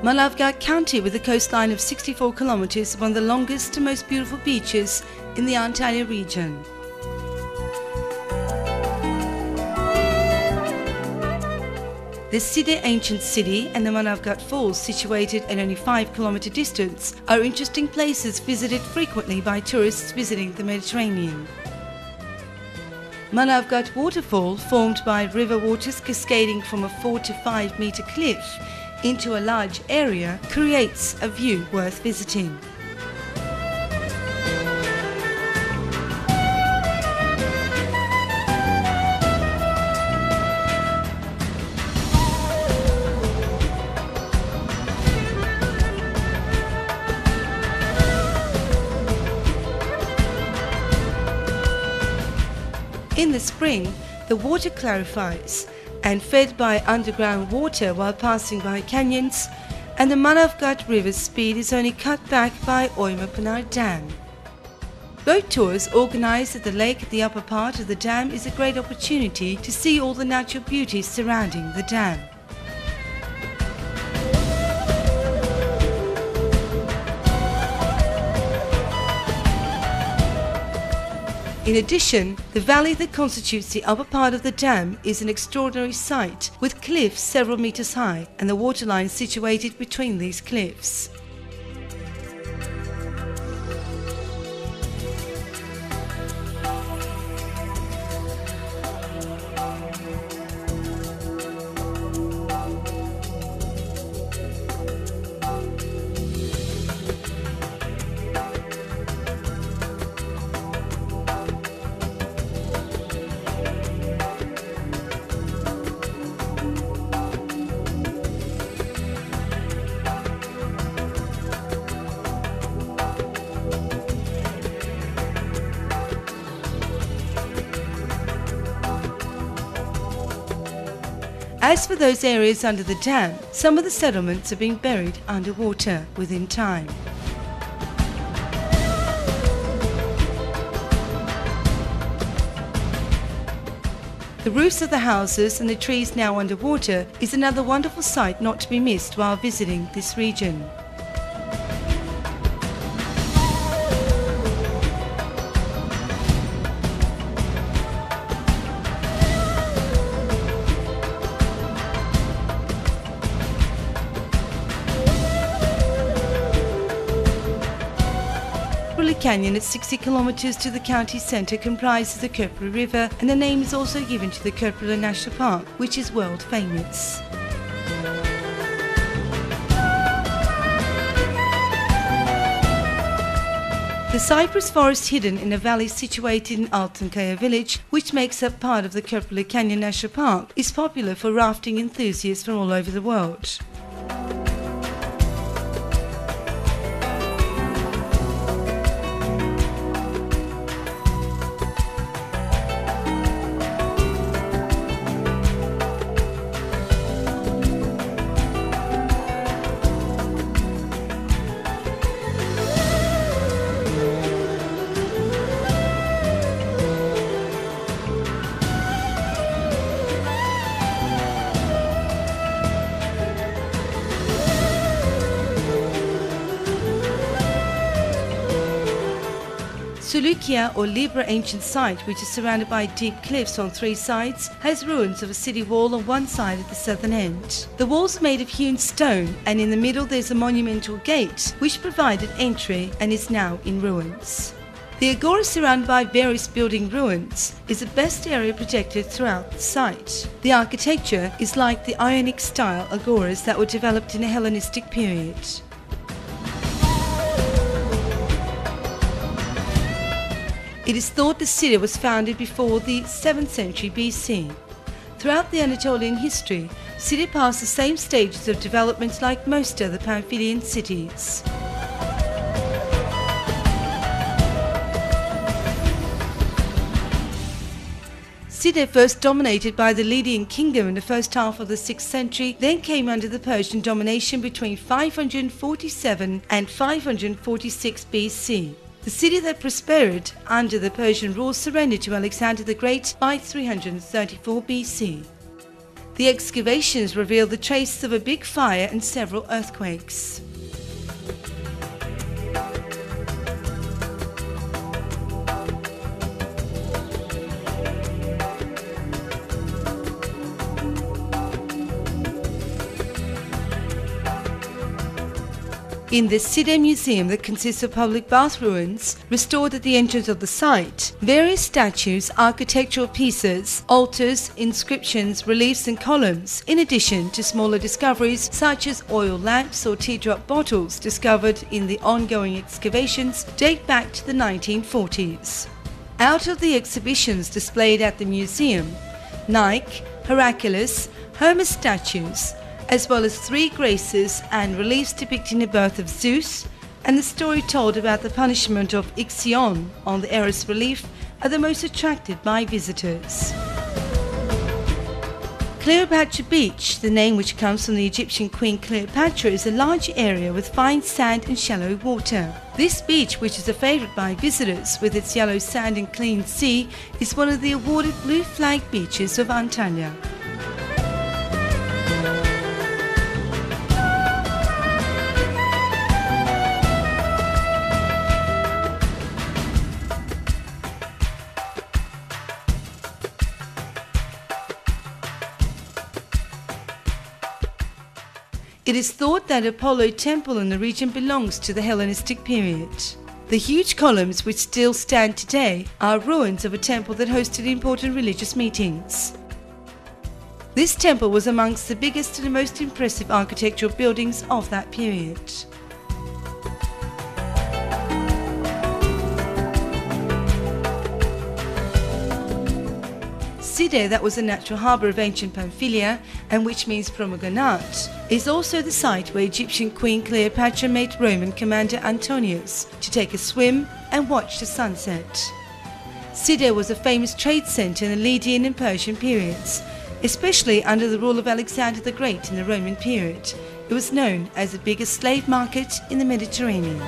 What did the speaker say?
Manavgat County, with a coastline of 64 kilometers, is one of the longest and most beautiful beaches in the Antalya region. The Side ancient city and the Manavgat Falls, situated at only 5-kilometer distance, are interesting places visited frequently by tourists visiting the Mediterranean. Manavgat waterfall, formed by river waters cascading from a 4 to 5 meter cliff into a large area, creates a view worth visiting. In the spring, the water clarifies and fed by underground water while passing by canyons, and the Manavgat River's speed is only cut back by Oymapanar Dam. Boat tours organized at the lake at the upper part of the dam is a great opportunity to see all the natural beauties surrounding the dam. In addition, the valley that constitutes the upper part of the dam is an extraordinary sight, with cliffs several meters high and the waterline situated between these cliffs. As for those areas under the dam, some of the settlements are being buried underwater within time. The roofs of the houses and the trees now underwater is another wonderful sight not to be missed while visiting this region. Canyon at 60 kilometers to the county centre comprises the Köprü River, and the name is also given to the Köprü National Park, which is world famous. The cypress forest hidden in a valley situated in Altınkaya village, which makes up part of the Köprü Canyon National Park, is popular for rafting enthusiasts from all over the world. Sulukia, or Libra ancient site, which is surrounded by deep cliffs on 3 sides, has ruins of a city wall on one side at the southern end. The walls are made of hewn stone, and in the middle there's a monumental gate which provided entry and is now in ruins. The agora, surrounded by various building ruins, is the best area protected throughout the site. The architecture is like the Ionic style agoras that were developed in the Hellenistic period. It is thought the city was founded before the 7th century BC. Throughout the Anatolian history, the city passed the same stages of development like most other Pamphylian cities. Side, first dominated by the Lydian kingdom in the first half of the 6th century, then came under the Persian domination between 547 and 546 BC. The city that prospered under the Persian rule surrendered to Alexander the Great by 334 BC. The excavations reveal the traces of a big fire and several earthquakes. In the Side Museum, that consists of public bath ruins restored at the entrance of the site, various statues, architectural pieces, altars, inscriptions, reliefs and columns, in addition to smaller discoveries such as oil lamps or teardrop bottles discovered in the ongoing excavations, date back to the 1940s. Out of the exhibitions displayed at the museum, Nike, Hercules, Hermes statues, as well as 3 graces and reliefs depicting the birth of Zeus and the story told about the punishment of Ixion on the Eris relief, are the most attracted by visitors. Cleopatra Beach, the name which comes from the Egyptian Queen Cleopatra, is a large area with fine sand and shallow water. This beach, which is a favourite by visitors with its yellow sand and clean sea, is one of the awarded Blue Flag beaches of Antalya. It is thought that Apollo temple in the region belongs to the Hellenistic period. The huge columns which still stand today are ruins of a temple that hosted important religious meetings. This temple was amongst the biggest and most impressive architectural buildings of that period. Side, that was a natural harbour of ancient Pamphylia and which means pomegranate, is also the site where Egyptian Queen Cleopatra met Roman commander Antonius to take a swim and watch the sunset. Side was a famous trade centre in the Lydian and Persian periods, especially under the rule of Alexander the Great in the Roman period. It was known as the biggest slave market in the Mediterranean.